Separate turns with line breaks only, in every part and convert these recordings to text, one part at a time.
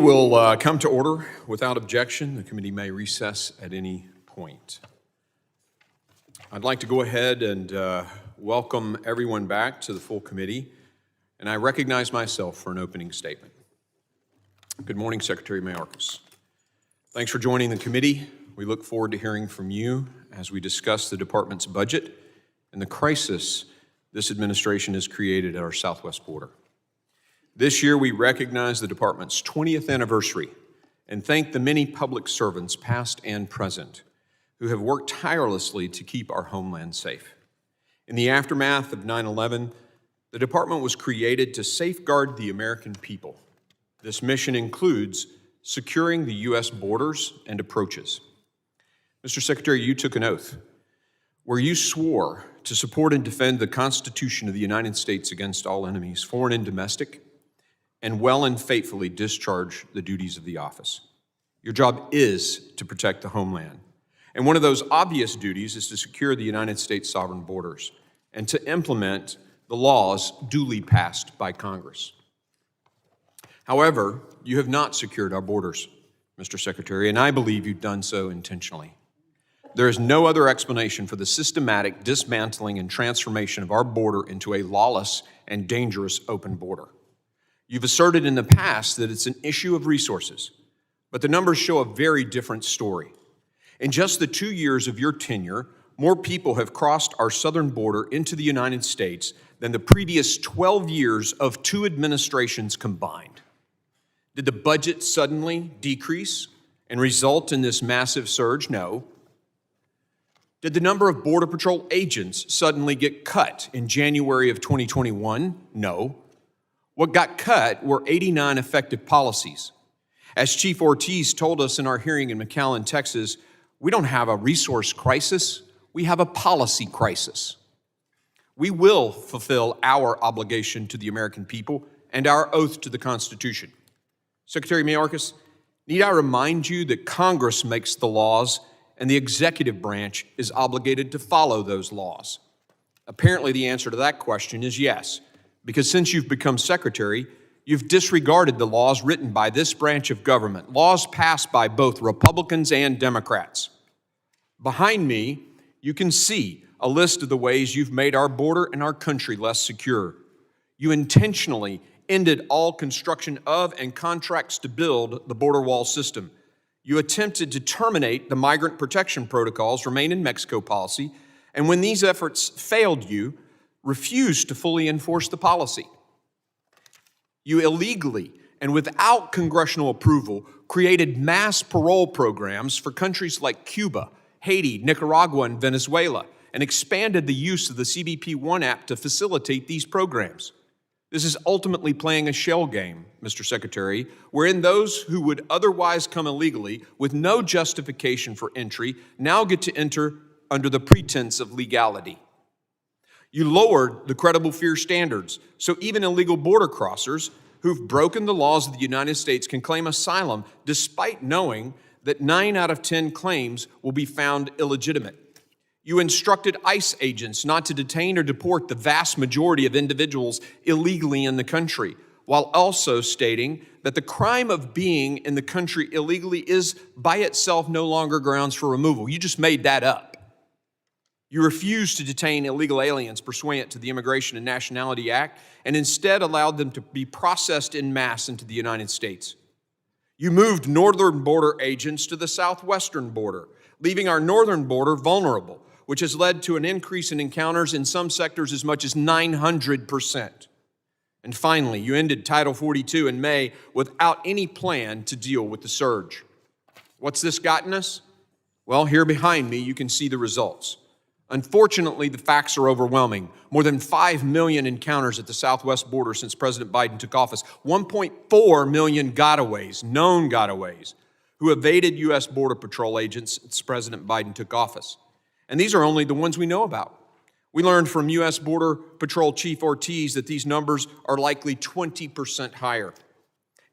Will come to order without objection. The committee may recess at any point. I'd like to go ahead and welcome everyone back to the full committee, and I recognize myself for an opening statement. Good morning, Secretary Mayorkas. Thanks for joining the committee. We look forward to hearing from you as we discuss the department's budget and the crisis this administration has created at our southwest border. This year, we recognize the department's 20th anniversary and thank the many public servants, past and present, who have worked tirelessly to keep our homeland safe. In the aftermath of 9/11, the department was created to safeguard the American people. This mission includes securing the U.S. borders and approaches. Mr. Secretary, you took an oath where you swore to support and defend the Constitution of the United States against all enemies, foreign and domestic, and well and faithfully discharge the duties of the office. Your job is to protect the homeland. And one of those obvious duties is to secure the United States sovereign borders and to implement the laws duly passed by Congress. However, you have not secured our borders, Mr. Secretary, and I believe you've done so intentionally. There is no other explanation for the systematic dismantling and transformation of our border into a lawless and dangerous open border. You've asserted in the past that it's an issue of resources, but the numbers show a very different story. In just the 2 years of your tenure, more people have crossed our southern border into the United States than the previous 12 years of 2 administrations combined. Did the budget suddenly decrease and result in this massive surge? No. Did the number of Border Patrol agents suddenly get cut in January of 2021? No. What got cut were 89 effective policies. As Chief Ortiz told us in our hearing in McAllen, Texas, we don't have a resource crisis, we have a policy crisis. We will fulfill our obligation to the American people and our oath to the Constitution. Secretary Mayorkas, need I remind you that Congress makes the laws and the executive branch is obligated to follow those laws? Apparently, the answer to that question is yes, because since you've become secretary, you've disregarded the laws written by this branch of government, laws passed by both Republicans and Democrats. Behind me, you can see a list of the ways you've made our border and our country less secure. You intentionally ended all construction of and contracts to build the border wall system. You attempted to terminate the migrant protection protocols, remain in Mexico policy, and when these efforts failed you, refused to fully enforce the policy. You illegally and without congressional approval created mass parole programs for countries like Cuba, Haiti, Nicaragua, and Venezuela, and expanded the use of the CBP-1 app to facilitate these programs. This is ultimately playing a shell game, Mr. Secretary, wherein those who would otherwise come illegally with no justification for entry now get to enter under the pretense of legality. You lowered the credible fear standards, so even illegal border crossers who've broken the laws of the United States can claim asylum despite knowing that 9 out of 10 claims will be found illegitimate. You instructed ICE agents not to detain or deport the vast majority of individuals illegally in the country, while also stating that the crime of being in the country illegally is by itself no longer grounds for removal. You just made that up. You refused to detain illegal aliens pursuant to the Immigration and Nationality Act and instead allowed them to be processed en masse into the United States. You moved northern border agents to the southwestern border, leaving our northern border vulnerable, which has led to an increase in encounters in some sectors as much as 900%. And finally, you ended Title 42 in May without any plan to deal with the surge. What's this gotten us? Well, here behind me, you can see the results. Unfortunately, the facts are overwhelming. More than 5 million encounters at the southwest border since President Biden took office. 1.4 million gotaways, known gotaways, who evaded U.S. Border Patrol agents since President Biden took office. And these are only the ones we know about. We learned from U.S. Border Patrol Chief Ortiz that these numbers are likely 20% higher.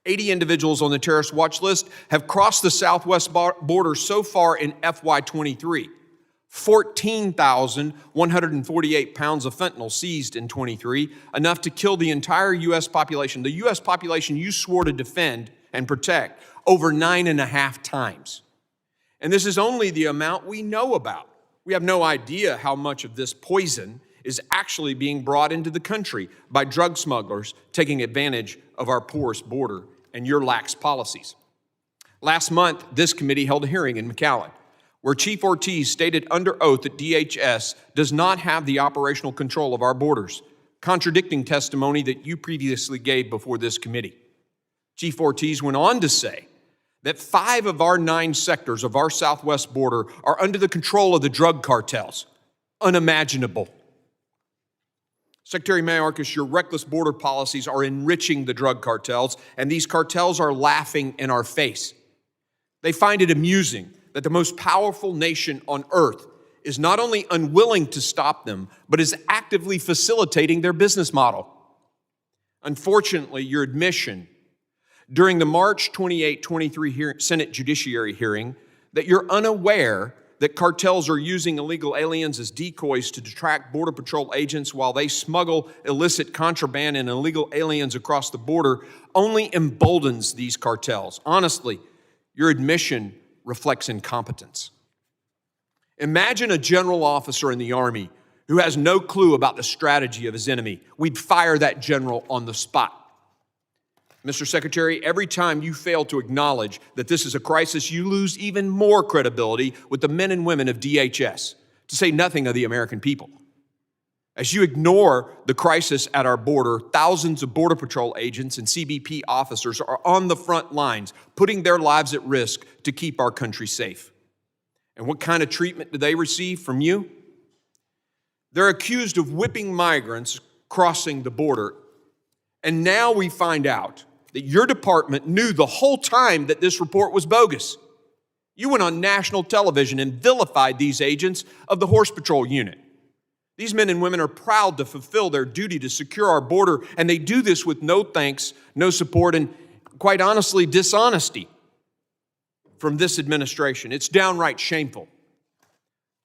80 individuals on the terrorist watch list have crossed the southwest border so far in FY23. 14,148 pounds of fentanyl seized in 23, enough to kill the entire U.S. population. The U.S. population you swore to defend and protect over 9.5 times. And this is only the amount we know about. We have no idea how much of this poison is actually being brought into the country by drug smugglers taking advantage of our porous border and your lax policies. Last month, this committee held a hearing in McAllen where Chief Ortiz stated under oath that DHS does not have the operational control of our borders, contradicting testimony that you previously gave before this committee. Chief Ortiz went on to say that 5 of our 9 sectors of our southwest border are under the control of the drug cartels. Unimaginable. Secretary Mayorkas, your reckless border policies are enriching the drug cartels, and these cartels are laughing in our face. They find it amusing that the most powerful nation on earth is not only unwilling to stop them, but is actively facilitating their business model. Unfortunately, your admission during the March 28, 23 Senate Judiciary hearing that you're unaware that cartels are using illegal aliens as decoys to distract Border Patrol agents while they smuggle illicit contraband and illegal aliens across the border only emboldens these cartels. Honestly, your admission reflects incompetence. Imagine a general officer in the Army who has no clue about the strategy of his enemy. We'd fire that general on the spot. Mr. Secretary, every time you fail to acknowledge that this is a crisis, you lose even more credibility with the men and women of DHS, to say nothing of the American people. As you ignore the crisis at our border, thousands of Border Patrol agents and CBP officers are on the front lines, putting their lives at risk to keep our country safe. And what kind of treatment do they receive from you? They're accused of whipping migrants crossing the border. And now we find out that your department knew the whole time that this report was bogus. You went on national television and vilified these agents of the Horse Patrol Unit. These men and women are proud to fulfill their duty to secure our border, and they do this with no thanks, no support, and quite honestly, dishonesty from this administration. It's downright shameful.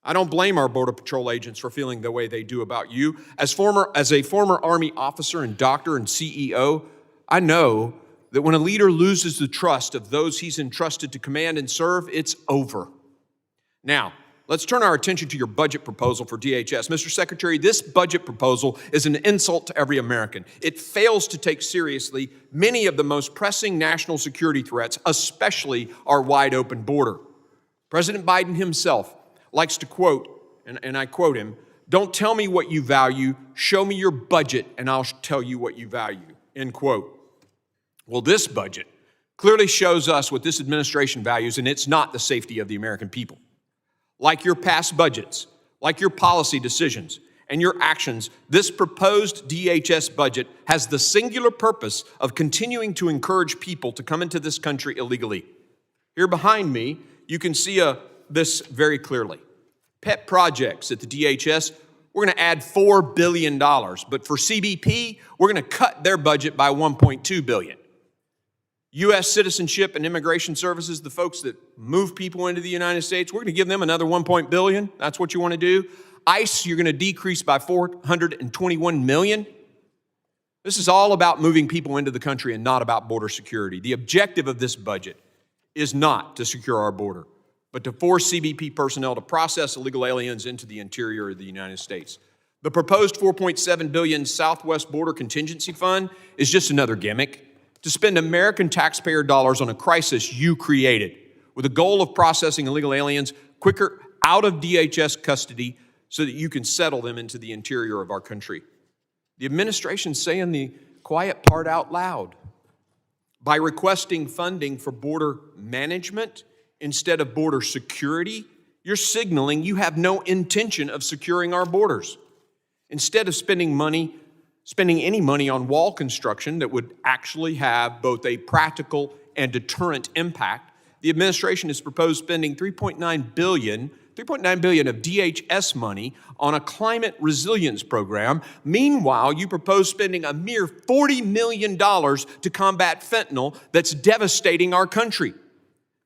I don't blame our Border Patrol agents for feeling the way they do about you. As a former Army officer and doctor and CEO, I know that when a leader loses the trust of those he's entrusted to command and serve, it's over. Now, let's turn our attention to your budget proposal for DHS. Mr. Secretary, this budget proposal is an insult to every American. It fails to take seriously many of the most pressing national security threats, especially our wide open border. President Biden himself likes to quote, and I quote him, "Don't tell me what you value, show me your budget and I'll tell you what you value," end quote. Well, this budget clearly shows us what this administration values, and it's not the safety of the American people. Like your past budgets, like your policy decisions, and your actions, this proposed DHS budget has the singular purpose of continuing to encourage people to come into this country illegally. Here behind me, you can see this very clearly. Pet projects at the DHS, we're going to add $4 billion, but for CBP, we're going to cut their budget by $1.2 billion. U.S. Citizenship and Immigration Services, the folks that move people into the United States, we're going to give them another $1 billion. That's what you want to do. ICE, you're going to decrease by $421 million. This is all about moving people into the country and not about border security. The objective of this budget is not to secure our border, but to force CBP personnel to process illegal aliens into the interior of the United States. The proposed $4.7 billion Southwest Border Contingency Fund is just another gimmick to spend American taxpayer dollars on a crisis you created with the goal of processing illegal aliens quicker out of DHS custody so that you can settle them into the interior of our country. The administration's saying the quiet part out loud. By requesting funding for border management instead of border security, you're signaling you have no intention of securing our borders. Instead of spending any money on wall construction that would actually have both a practical and deterrent impact, the administration has proposed spending $3.9 billion of DHS money on a climate resilience program. Meanwhile, you propose spending a mere $40 million to combat fentanyl that's devastating our country.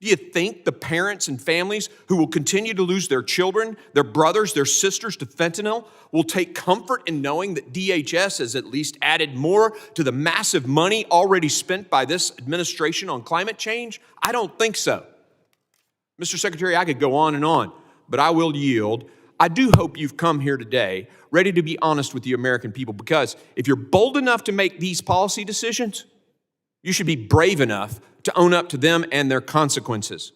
Do you think the parents and families who will continue to lose their children, their brothers, their sisters to fentanyl will take comfort in knowing that DHS has at least added more to the massive money already spent by this administration on climate change? I don't think so. Mr. Secretary, I could go on, but I will yield. I do hope you've come here today ready to be honest with the American people, because if you're bold enough to make these policy decisions, you should be brave enough to own up to them and their consequences.